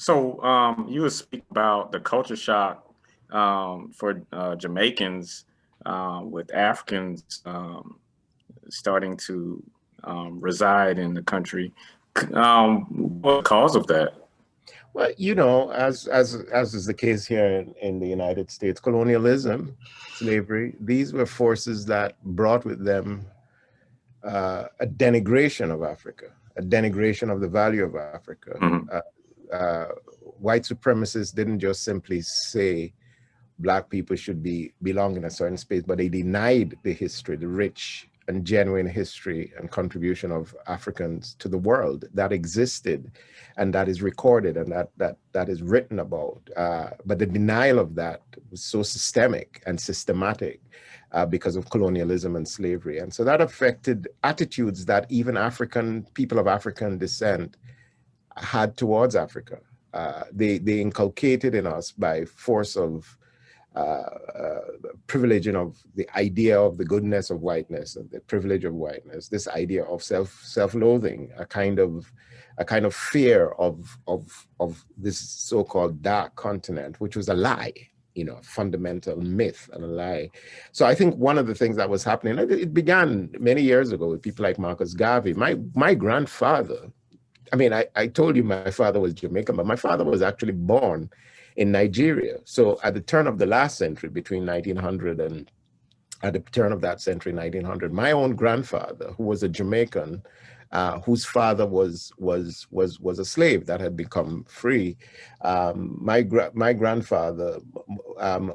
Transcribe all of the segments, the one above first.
So you would speak about the culture shock for Jamaicans with Africans starting to reside in the country. What the cause of that? Well, as is the case here in the United States, colonialism, slavery, these were forces that brought with them a denigration of Africa, a denigration of the value of Africa. Hmm. White supremacists didn't just simply say Black people should belong in a certain space, but they denied the history, the rich and genuine history and contribution of Africans to the world that existed and that is recorded and that is written about. But the denial of that was so systemic and systematic because of colonialism and slavery. And so that affected attitudes that even African people of African descent had towards Africa. They inculcated in us by force of privileging of the idea of the goodness of whiteness and the privilege of whiteness, this idea of self-loathing, a kind of fear of this so-called dark continent, which was a lie, a fundamental myth and a lie. So I think one of the things that was happening, it began many years ago with people like Marcus Garvey. My grandfather, I mean, I told you my father was Jamaican, but my father was actually born in Nigeria. So at the turn of the last century, between 1900 and at the turn of that century, 1900, my own grandfather, who was a Jamaican, whose father was a slave that had become free, my grandfather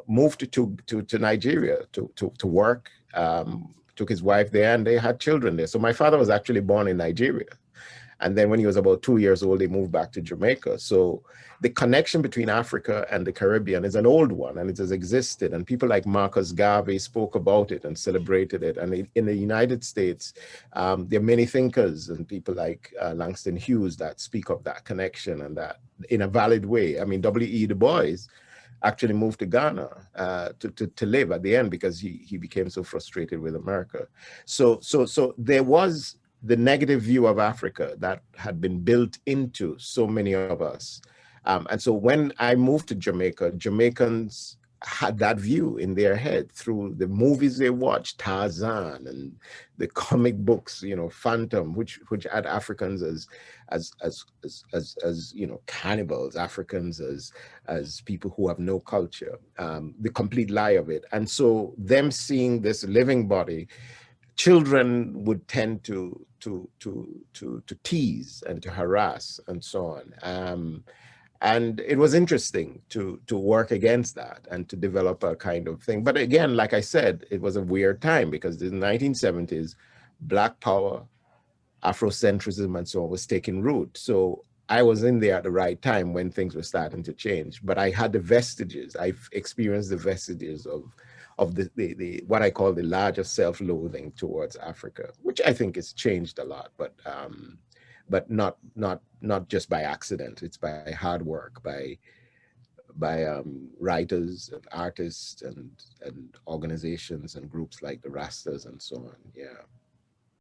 moved to Nigeria to work, took his wife there, and they had children there. So my father was actually born in Nigeria. And then when he was about 2 years old, they moved back to Jamaica. So the connection between Africa and the Caribbean is an old one, and it has existed. And people like Marcus Garvey spoke about it and celebrated it. And in the United States, there are many thinkers and people like Langston Hughes that speak of that connection and that in a valid way. I mean, W.E. Du Bois actually moved to Ghana to live at the end because he became so frustrated with America. So there was the negative view of Africa that had been built into so many of us. And so when I moved to Jamaica, Jamaicans had that view in their head through the movies they watched, Tarzan and the comic books, Phantom, which had Africans as cannibals, Africans as people who have no culture, the complete lie of it. And so them seeing this living body, children would tend to tease and to harass and so on. And it was interesting to work against that and to develop a kind of thing. But again, like I said, it was a weird time because in the 1970s, Black power, Afrocentrism and so on was taking root. So I was in there at the right time when things were starting to change, but I had the vestiges. I've experienced the vestiges of the what I call the larger self-loathing towards Africa, which I think has changed a lot, but not just by accident. It's by hard work, by writers and artists and organizations and groups like the Rastas and so on. Yeah.